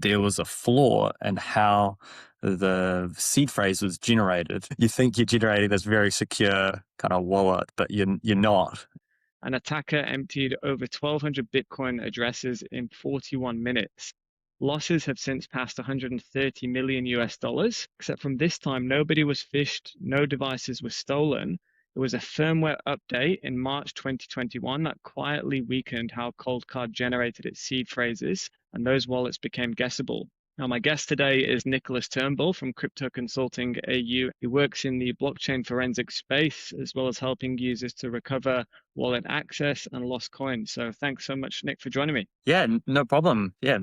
there was a flaw in how the seed phrase was generated. You think you're generating this very secure kind of wallet, but you're not. An attacker emptied over 1,200 Bitcoin addresses in 41 minutes. Losses have since passed 130 million US dollars, except from this time, nobody was phished, no devices were stolen. There was a firmware update in March 2021 that quietly weakened how Coldcard generated its seed phrases, and those wallets became guessable. Now, my guest today is Nicholas Turnbull from Crypto Consulting AU. He works in the blockchain forensic space, as well as helping users to recover wallet access and lost coins. So thanks so much, Nick, for joining me. Yeah, no problem. Yeah.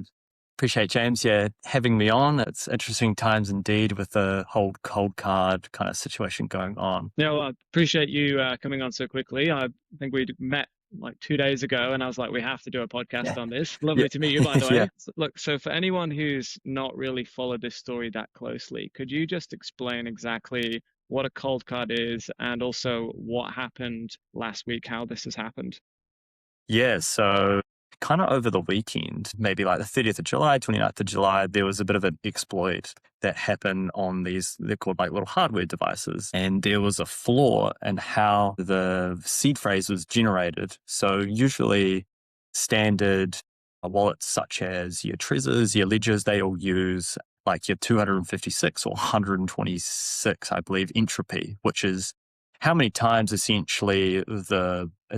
Appreciate James, having me on. It's interesting times indeed with the whole Coldcard kind of situation going on. No, I appreciate you coming on so quickly. I think we'd met like 2 days ago, and I was like, we have to do a podcast Yeah. on this. Yeah. Lovely to meet you, by the Yeah. way. Look, so for anyone who's not really followed this story that closely, could you just explain exactly what a cold card is and also what happened last week, how this has happened? Yeah, so kind of over the weekend, maybe like the 30th of July, 29th of July, there was a bit of an exploit that happened on these, they're called like little hardware devices. And there was a flaw in how the seed phrase was generated. So usually standard wallets such as your Trezors, your Ledgers, they all use like your 256 or 126, I believe, entropy, which is how many times essentially as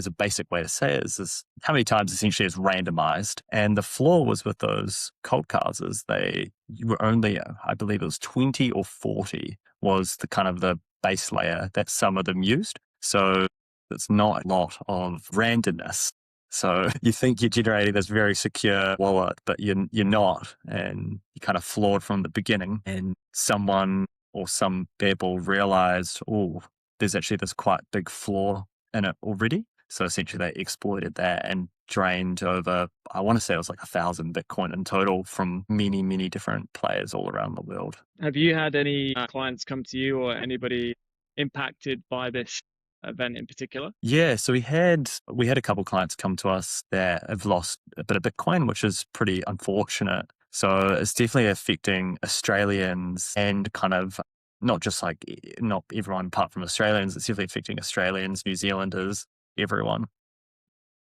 a basic way to say it is how many times essentially is randomized. And the flaw was with those cold cards is they were only, I believe it was 20 or 40 was the kind of the base layer that some of them used. So it's not a lot of randomness. So you think you're generating this very secure wallet, but you're not, and you kind of flawed from the beginning. And someone or some babble realized, oh, there's actually this quite big flaw in it already. So essentially they exploited that and drained over, I want to say it was like 1,000 Bitcoin in total from many, many different players all around the world. Have you had any clients come to you or anybody impacted by this event in particular? Yeah, so we had a couple clients come to us that have lost a bit of Bitcoin, which is pretty unfortunate. So it's definitely affecting Australians and kind of not just like not everyone apart from Australians. It's definitely affecting Australians, New Zealanders, everyone.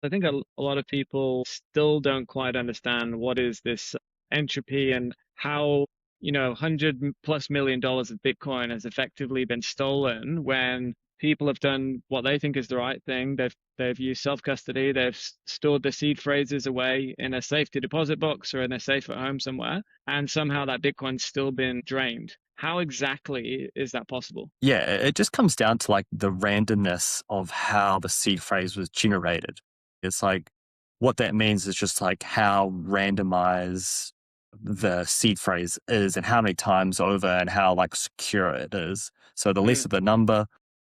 I think a lot of people still don't quite understand what is this entropy and how, $100+ million of Bitcoin has effectively been stolen when people have done what they think is the right thing. They've used self-custody, they've stored the seed phrases away in a safety deposit box or in a safe at home somewhere, and somehow that Bitcoin's still been drained. How exactly is that possible? Yeah, it just comes down to like the randomness of how the seed phrase was generated. It's like what that means is just like how randomized the seed phrase is and how many times over and how like secure it is. So the less Mm. of the number,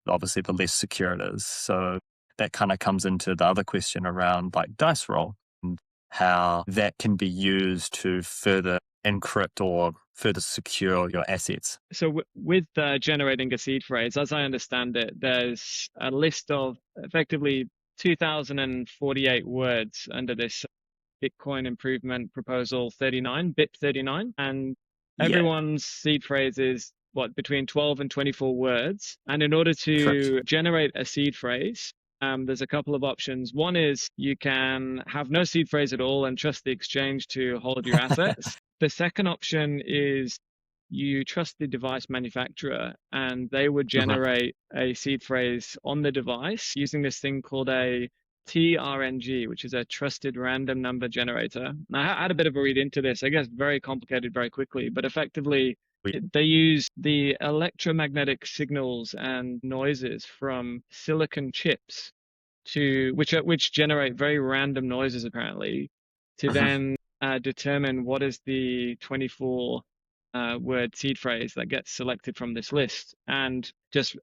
obviously the less secure it is. So that kind of comes into the other question around like dice roll and how that can be used to further encrypt or further secure your assets. So with generating a seed phrase, as I understand it, there's a list of effectively 2,048 words under this Bitcoin Improvement Proposal 39, BIP 39, and Yeah, everyone's seed phrase is what, between 12 and 24 words. And in order correct. to generate a seed phrase, there's a couple of options. One is you can have no seed phrase at all and trust the exchange to hold your assets. The second option is you trust the device manufacturer and they would Mhm. generate a seed phrase on the device using this thing called a TRNG, which is a trusted random number generator. Now, I had a bit of a read into this. I guess very complicated very quickly, but effectively they use the electromagnetic signals and noises from silicon chips to which generate very random noises apparently to Mhm. then determine what is the 24 word seed phrase that gets selected from this list. And just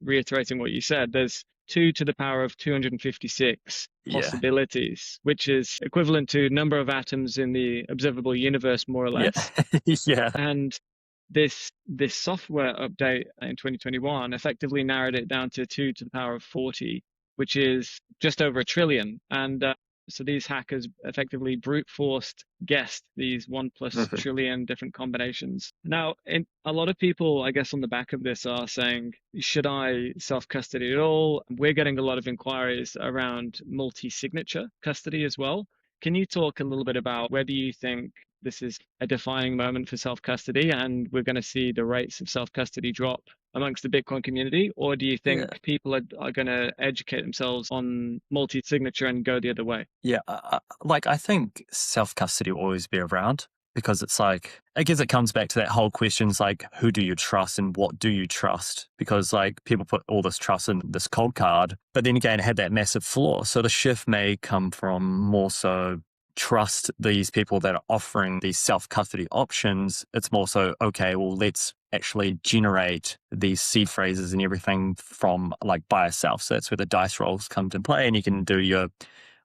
reiterating what you said, there's 2 to the power of 256 Yeah, possibilities, which is equivalent to number of atoms in the observable universe, more or yeah, less. yeah, And this software update in 2021 effectively narrowed it down to 2 to the power of 40, which is just over a trillion. And So these hackers effectively brute forced guessed these 1+ trillion different combinations. Now, a lot of people, I guess, on the back of this are saying, should I self-custody at all? We're getting a lot of inquiries around multi-signature custody as well. Can you talk a little bit about whether you think this is a defining moment for self-custody and we're going to see the rates of self-custody drop amongst the Bitcoin community, or do you Yeah. think people are going to educate themselves on multi-signature and go the other way? Yeah, like I think self-custody will always be around because it's like, I guess it comes back to that whole questions like, who do you trust and what do you trust? Because like people put all this trust in this Coldcard, but then again, it had that massive flaw. So the shift may come from more so trust these people that are offering these self-custody options. It's more so, okay, well, let's actually generate these seed phrases and everything from like by itself. So that's where the dice rolls come into play, and you can do your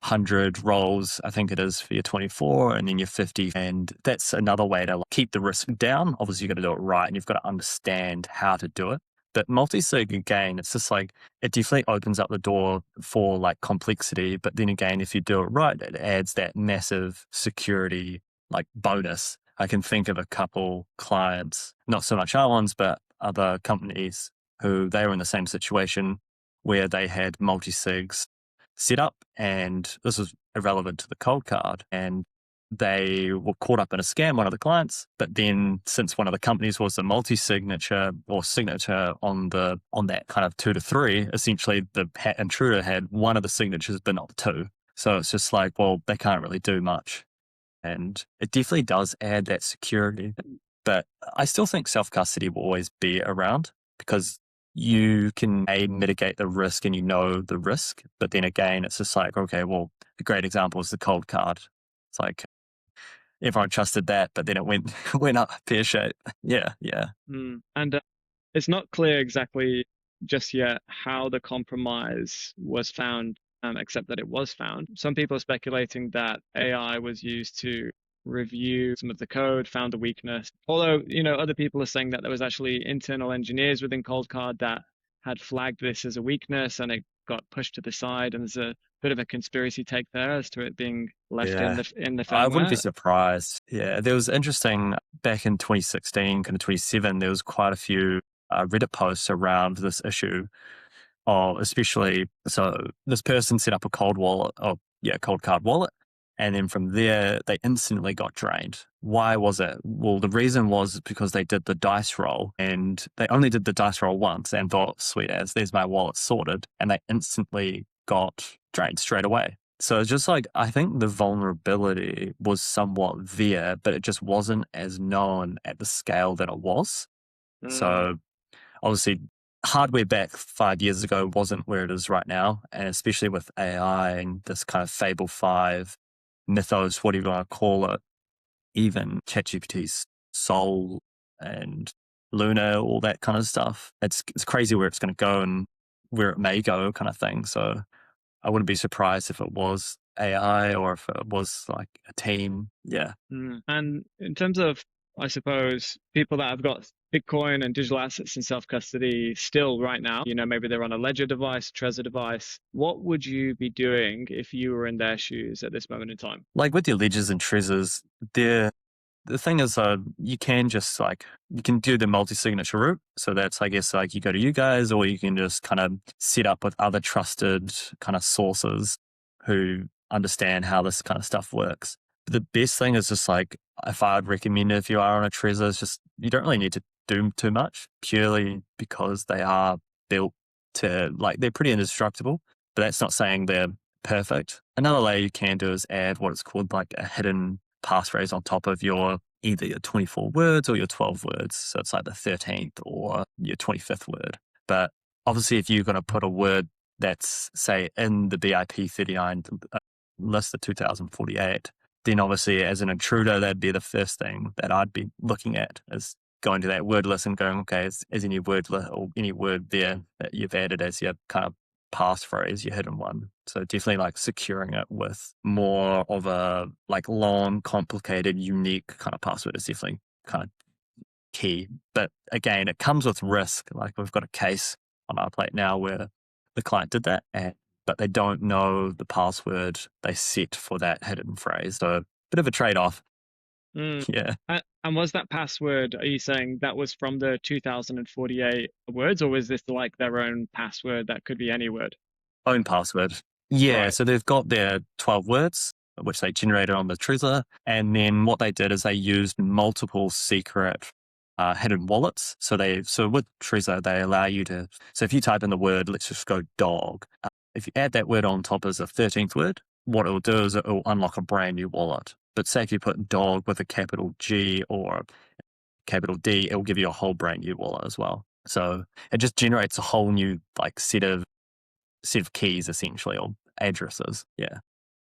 100 rolls, I think it is, for your 24 and then your 50. And that's another way to keep the risk down. Obviously, you've got to do it right and you've got to understand how to do it. But multi-sig, again, it's just like, it definitely opens up the door for like complexity. But then again, if you do it right, it adds that massive security like bonus. I can think of a couple clients, not so much our ones, but other companies who they were in the same situation where they had multi-sigs set up, and this was irrelevant to the Coldcard, and they were caught up in a scam, one of the clients. But then since one of the companies was the multi-signature or signature on that kind of 2 to 3, essentially the intruder had one of the signatures but not two. So it's just like, well, they can't really do much. And it definitely does add that security. But I still think self-custody will always be around because you can mitigate the risk and you know the risk. But then again, it's just like, okay, well, a great example is the Coldcard. It's like everyone trusted that, but then it went went up pear shape. Yeah, yeah. And it's not clear exactly just yet how the compromise was found, except that it was found. Some people are speculating that AI was used to review some of the code, found a weakness. Although, other people are saying that there was actually internal engineers within Coldcard that had flagged this as a weakness and it got pushed to the side. And there's a bit of a conspiracy take there as to it being left in Yeah. the I wouldn't be firmware. surprised. Yeah, there was interesting back in 2016, kind of 27, there was quite a few Reddit posts around this issue. Oh, especially, so this person set up a cold card wallet. And then from there, they instantly got drained. Why was it? Well, the reason was because they did the dice roll and they only did the dice roll once and thought, sweet as, there's my wallet sorted. And they instantly got drained straight away. So it's just like, I think the vulnerability was somewhat there, but it just wasn't as known at the scale that it was. Mm, So obviously, hardware back 5 years ago wasn't where it is right now. And especially with AI and this kind of Fable 5 mythos, whatever you want to call it, even ChatGPT's Soul and Luna, all that kind of stuff. It's crazy where it's going to go and where it may go, kind of thing. So I wouldn't be surprised if it was AI or if it was like a team. Yeah. And in terms of, I suppose, people that have got Bitcoin and digital assets in self-custody still right now, maybe they're on a Ledger device, Trezor device. What would you be doing if you were in their shoes at this moment in time? Like with your ledgers and treasures, the thing is, you can just you can do the multi-signature route. So that's, I guess, like you go to you guys, or you can just kind of set up with other trusted kind of sources who understand how this kind of stuff works. But the best thing is just like, if I'd recommend it, if you are on a Trezor, it's just, you don't really need to do too much purely because they are built to, like, they're pretty indestructible, but that's not saying they're perfect. Another layer you can do is add what is called like a hidden passphrase on top of either your 24 words or your 12 words. So it's like the 13th or your 25th word. But obviously, if you're going to put a word that's, say, in the BIP 39 list of 2048, then obviously as an intruder, that'd be the first thing that I'd be looking at, is going to that word list and going, okay, is any word or any word there that you've added as your kind of passphrase, your hidden one. So definitely like securing it with more of a like long, complicated, unique kind of password is definitely kind of key. But again, it comes with risk. Like we've got a case on our plate now where the client did that, but they don't know the password they set for that hidden phrase. So a bit of a trade-off. Mm. Yeah. And was that password, are you saying that was from the 2048 words, or was this like their own password that could be any word? Own password. Yeah, Right. so they've got their 12 words, which they generated on the Trezor. And then what they did is they used multiple secret hidden wallets. So with Trezor, they allow you to, so if you type in the word, let's just go dog. If you add that word on top as a 13th word, what it will do is it will unlock a brand new wallet. But say if you put dog with a capital G or capital D, it will give you a whole brand new wallet as well. So it just generates a whole new like set of keys essentially, or addresses. Yeah.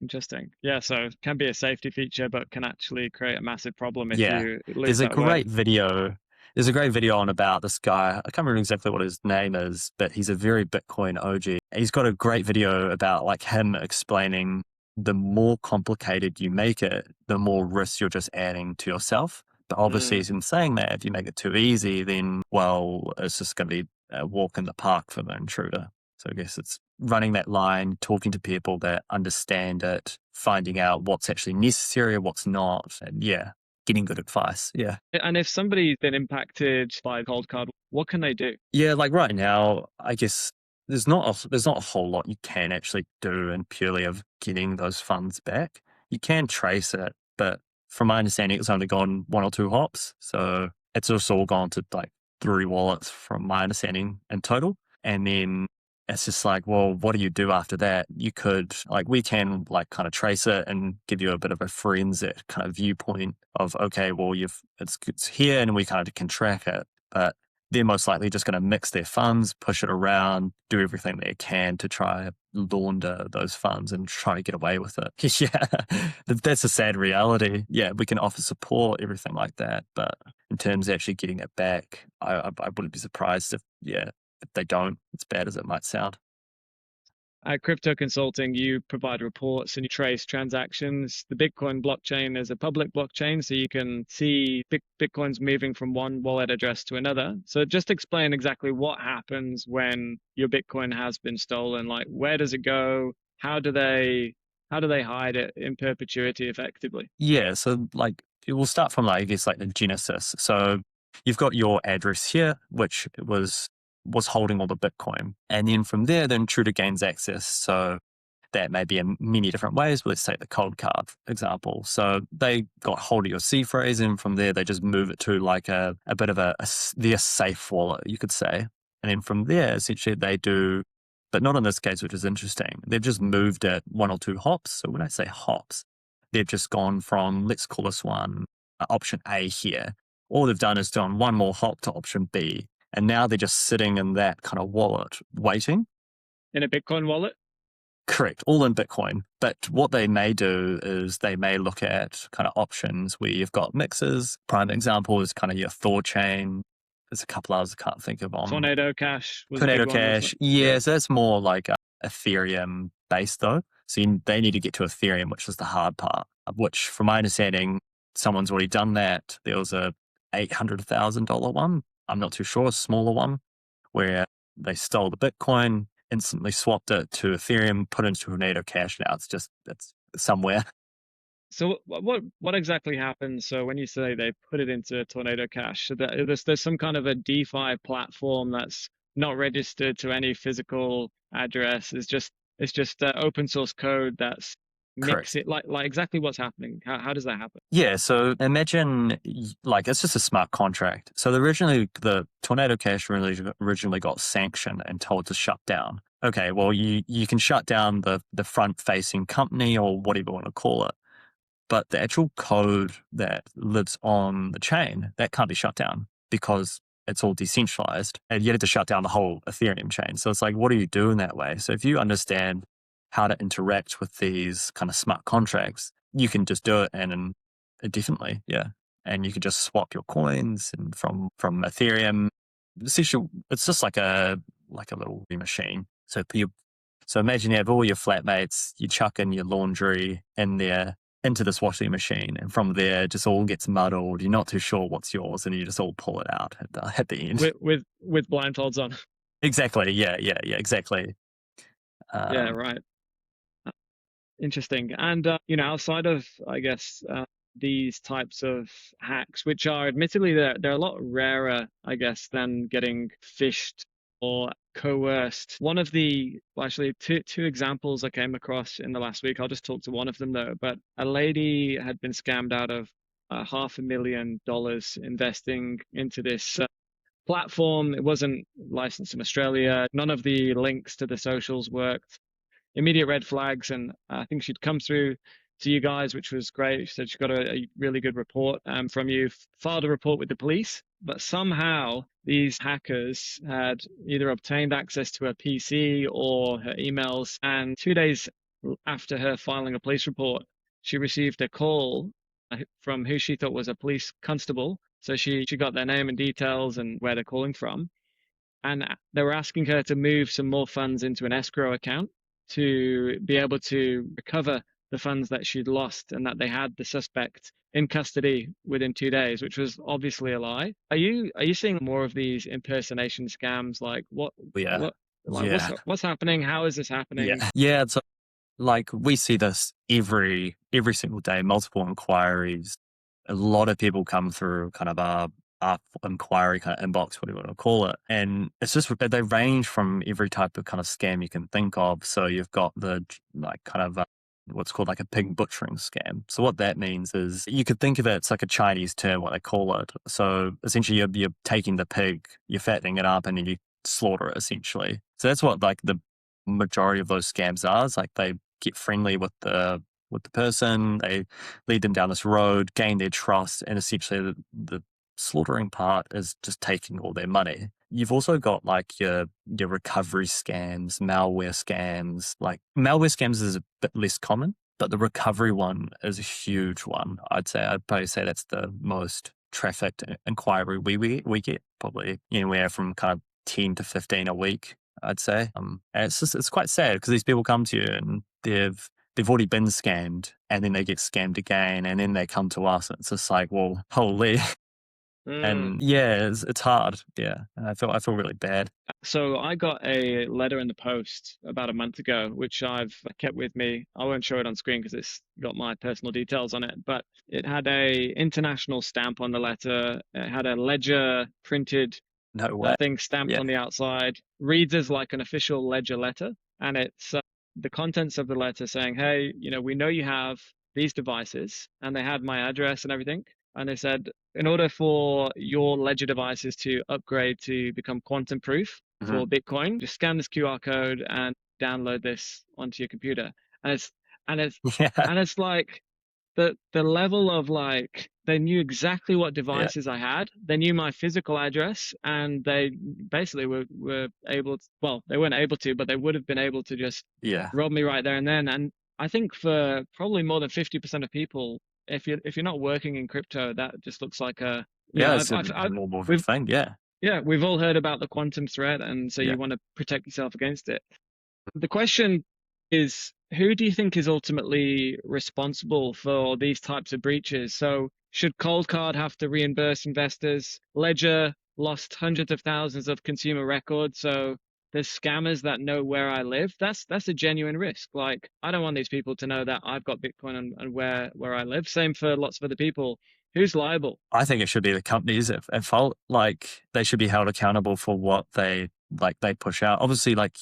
Interesting. Yeah, so it can be a safety feature, but can actually create a massive problem if Yeah. you There's lose a that word. great video. There's a great video on about this guy. I can't remember exactly what his name is, but he's a very Bitcoin OG. He's got a great video about like him explaining the more complicated you make it, the more risk you're just adding to yourself. But obviously, Mm. in saying that, if you make it too easy, then, well, it's just going to be a walk in the park for the intruder. So I guess it's running that line, talking to people that understand it, finding out what's actually necessary, what's not, and yeah, getting good advice. Yeah. And if somebody's been impacted by Coldcard, what can they do? Yeah, like right now, I guess there's not a whole lot you can actually do in purely of getting those funds back. You can trace it, but from my understanding, it's only gone one or two hops. So it's also all gone to like 3 wallets from my understanding in total. And then it's just like, well, what do you do after that? You could like we can like kind of trace it and give you a bit of a forensic kind of viewpoint of okay, well it's here and we kind of can track it. But they're most likely just going to mix their funds, push it around, do everything they can to try launder those funds and try to get away with it. Yeah, that's a sad reality. Yeah, we can offer support, everything like that. But in terms of actually getting it back, I wouldn't be surprised if they don't, as bad as it might sound. At Crypto Consulting, you provide reports and you trace transactions. The Bitcoin blockchain is a public blockchain, so you can see Bitcoins moving from one wallet address to another. So just explain exactly what happens when your Bitcoin has been stolen. Like, where does it go? How do they hide it in perpetuity effectively? Yeah, so like we'll start from like I guess like the genesis. So you've got your address here, which was holding all the Bitcoin, and then from there, the intruder gains access. So that may be in many different ways, but let's take the Coldcard example. So they got hold of your C phrase, and from there, they just move it to like a bit of their safe wallet, you could say. And then from there, essentially, they do, but not in this case, which is interesting. They've just moved it 1 or 2 hops. So when I say hops, they've just gone from, let's call this one option A here. All they've done is done one more hop to option B. And now they're just sitting in that kind of wallet waiting. In a Bitcoin wallet? Correct, all in Bitcoin. But what they may do is they may look at kind of options where you've got mixes. Prime example is kind of your Thor chain. There's a couple others I can't think of on Tornado Cash was a Tornado big one, wasn't Cash. it? Yeah, Yeah. so that's more like Ethereum based though. So they need to get to Ethereum, which is the hard part, which from my understanding, someone's already done that. There was a $800,000 one. I'm not too sure, a smaller one where they stole the Bitcoin, instantly swapped it to Ethereum, put it into Tornado Cash. Now it's somewhere. So what exactly happens? So when you say they put it into Tornado Cash, so that there's some kind of a DeFi platform that's not registered to any physical address. It's just open source code that's mix Correct. it like exactly what's happening. How does that happen? Yeah, so imagine like it's just a smart contract. So originally the Tornado Cash originally got sanctioned and told to shut down. Okay, well you can shut down the front facing company or whatever you want to call it. But the actual code that lives on the chain, that can't be shut down because it's all decentralized and you have to shut down the whole Ethereum chain. So it's like, what do you do in that way? So if you understand how to interact with these kind of smart contracts, you can just do it and definitely, yeah. And you could just swap your coins and from Ethereum. Essentially, it's just like a little machine. So imagine you have all your flatmates, you chuck in your laundry in there into this washing machine, and from there, it just all gets muddled. You're not too sure what's yours, and you just all pull it out at the end. With blindfolds on. Exactly. Yeah. Exactly. Yeah, Um, right. Interesting. And outside of, I guess, these types of hacks, which are admittedly they're a lot rarer, I guess, than getting phished or coerced. One of the, well, actually, two examples I came across in the last week. I'll just talk to one of them though. But a lady had been scammed out of $500,000 investing into this platform. It wasn't licensed in Australia. None of the links to the socials worked. Immediate red flags, and I think she'd come through to you guys, which was great. She said she got a really good report from you, filed a report with the police, but somehow these hackers had either obtained access to her PC or her emails, and 2 days after her filing a police report, she received a call from who she thought was a police constable. So she got their name and details and where they're calling from, and they were asking her to move some more funds into an escrow account to be able to recover the funds that she'd lost and that they had the suspect in custody within 2 days, which was obviously a lie. Are you seeing more of these impersonation scams? Like yeah, what like yeah, what's happening? How is this yeah, happening? yeah. It's like we see this every single day, multiple inquiries. A lot of people come through kind of our inquiry kind of inbox, what do you want to call it. And it's just, they range from every type of kind of scam you can think of. So you've got the like kind of what's called like a pig butchering scam. So what that means is you could think of it, it's like a Chinese term, what they call it. So essentially you're taking the pig, you're fattening it up and then you slaughter it essentially. So that's what like the majority of those scams are. It's like they get friendly with the person, they lead them down this road, gain their trust, and essentially the slaughtering part is just taking all their money. You've also got like your recovery scams, malware scams. Like malware scams is a bit less common, but the recovery one is a huge one. I'd probably say that's the most trafficked inquiry we get, probably anywhere from kind of 10 to 15 a week, I'd say. And it's quite sad because these people come to you and they've already been scammed and then they get scammed again and then they come to us. And it's just like, well, holy. Mm. And yeah, it's hard. Yeah. And I feel really bad. So I got a letter in the post about a month ago, which I've kept with me. I won't show it on screen because it's got my personal details on it, but it had a international stamp on the letter. It had a ledger printed No way. thing stamped Yeah. on the outside, reads as like an official ledger letter, and it's the contents of the letter saying, "Hey, we know you have these devices," and they had my address and everything, and they said, "In order for your ledger devices to upgrade to become quantum proof Mhm. for Bitcoin, just scan this QR code and download this onto your computer." And and it's Yeah. it's like the level of like they knew exactly what Yeah. devices I had. They knew my physical address, and they basically were able to, well, they weren't able to, but they would have been able to just Yeah. rob me right there and then. And I think for probably more than 50% of people, if you're not working in crypto, that just looks like a, Yeah. It's a I've normal we've thing. Yeah. yeah, we've all heard about the quantum threat, and so Yeah. you want to protect yourself against it. The question is, who do you think is ultimately responsible for these types of breaches? So, should Coldcard have to reimburse investors? Ledger lost hundreds of thousands of consumer records, so there's scammers that know where I live. That's a genuine risk. Like, I don't want these people to know that I've got Bitcoin and where I live. Same for lots of other people. Who's liable? I think it should be the companies at fault. Like they should be held accountable for what they push out. Obviously, like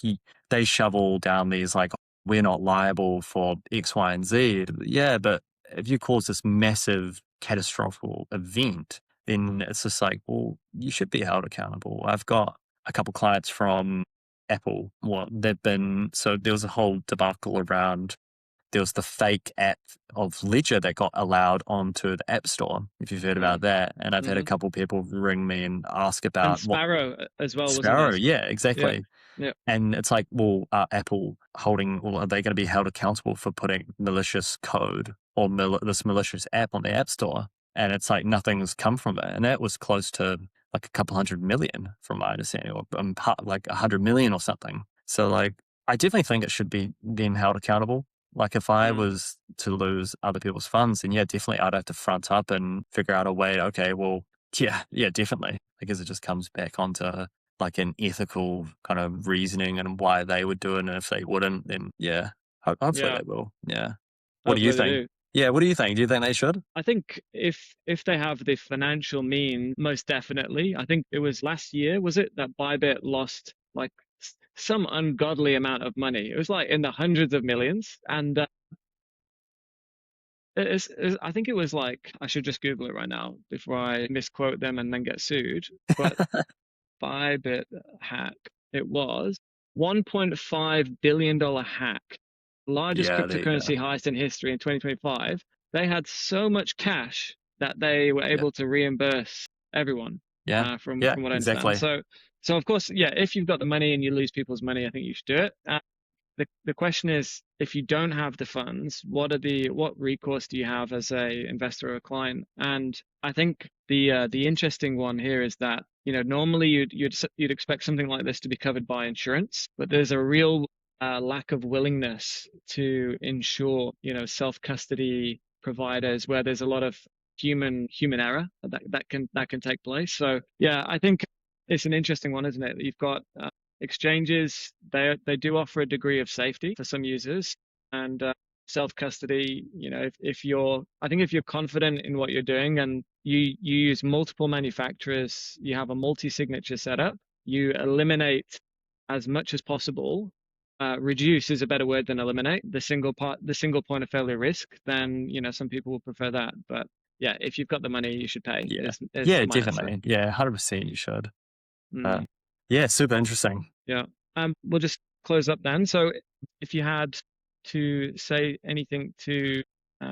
they shovel down these like we're not liable for X, Y, and Z. Yeah, but if you cause this massive catastrophic event, then it's just like, well, you should be held accountable. I've got a couple clients from Apple. What they've been so there was a whole debacle around there was the fake app of Ledger that got allowed onto the App Store, if you've heard about Mm, that. And I've had a hmm couple people ring me and ask And about what Sparrow as well, wasn't there? Sparrow. Yeah, Yeah, exactly. yeah. And it's like, well, are Apple well, are they going to be held accountable for putting malicious code or this malicious app on the App Store? And it's like nothing's come from it. And that was close to like a couple 100 million, from my understanding, or like 100 million or something. So like, I definitely think it should be them held accountable. Like if I Mm. was to lose other people's funds, then yeah, definitely I'd have to front up and figure out a way. Okay, well, yeah, definitely. I guess it just comes back onto like an ethical kind of reasoning and why they would do it, and if they wouldn't, then yeah, hopefully Yeah, they will. Yeah. What do you hopefully they think? do. Yeah, what do you think? Do you think they should? I think if they have the financial means, most definitely. I think it was last year, was it, that Bybit lost like some ungodly amount of money. It was like in the hundreds of millions, and I think it was like, I should just Google it right now before I misquote them and then get sued. But Bybit hack, it was $1.5 billion hack, largest Yeah, there you go. cryptocurrency heist in history in 2025. They had so much cash that they were Yeah. able to reimburse everyone, Yeah. from Yeah, what I understand. exactly. So of course, yeah, if you've got the money and you lose people's money, I think you should do it. The question is, if you don't have the funds, what recourse do you have as a investor or a client? And I think the interesting one here is that, normally you'd expect something like this to be covered by insurance, but there's a real lack of willingness to insure, self-custody providers where there's a lot of human error that can take place. So yeah, I think it's an interesting one, isn't it? You've got exchanges, they do offer a degree of safety for some users, and self custody. I think if you're confident in what you're doing and you use multiple manufacturers, you have a multi-signature setup, you eliminate as much as possible. Reduce is a better word than eliminate the single point of failure risk. Then some people will prefer that, but yeah, if you've got the money, you should pay. Yeah. Is Yeah, my answer. definitely. Yeah, 100% you should. Uh, Mm. yeah, super interesting. Yeah. We'll just close up then. So if you had to say anything to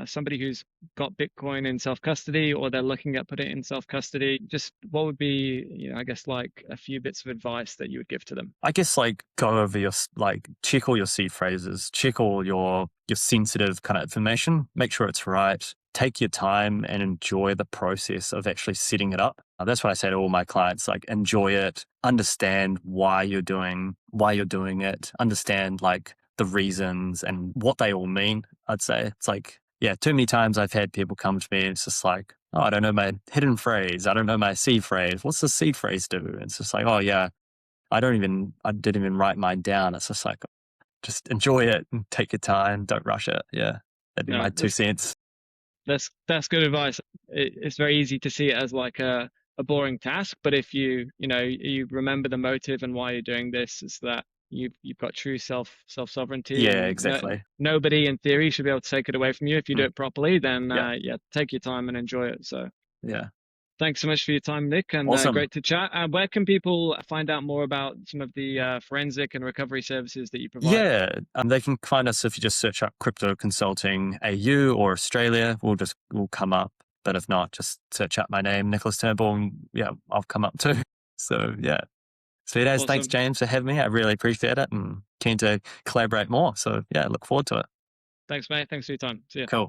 somebody who's got Bitcoin in self-custody, or they're looking at putting it in self-custody, just what would be, I guess, like a few bits of advice that you would give to them? I guess like go over check all your seed phrases, check all your sensitive kind of information, make sure it's right. Take your time and enjoy the process of actually setting it up. That's what I say to all my clients, like enjoy it, understand why you're doing it, understand like the reasons and what they all mean. I'd say it's like, yeah, too many times I've had people come to me and it's just like, oh, I don't know my hidden phrase. I don't know my seed phrase. What's the seed phrase do? And it's just like, oh yeah, I didn't even write mine down. It's just like, just enjoy it and take your time. Don't rush it. Yeah. That'd be Yeah, my 2 cents. that's good advice. It's very easy to see it as like a boring task, but if you remember the motive and why you're doing this, is that you've got true self-sovereignty, Yeah, and exactly. nobody in theory should be able to take it away from you if you do Mm, it properly. Then yeah. yeah, take your time and enjoy it. So Yeah. thanks so much for your time, Nick, and Awesome. great to chat. Where can people find out more about some of the forensic and recovery services that you provide? Yeah. They can find us if you just search up crypto consulting AU or Australia. We'll come up. But if not, just search up my name, Nicholas Turnbull, and yeah, I'll come up too. So yeah. Sweet as. Thanks, Awesome. James, for having me. I really appreciate it and keen to collaborate more. So yeah, look forward to it. Thanks, mate. Thanks for your time. See ya. Cool.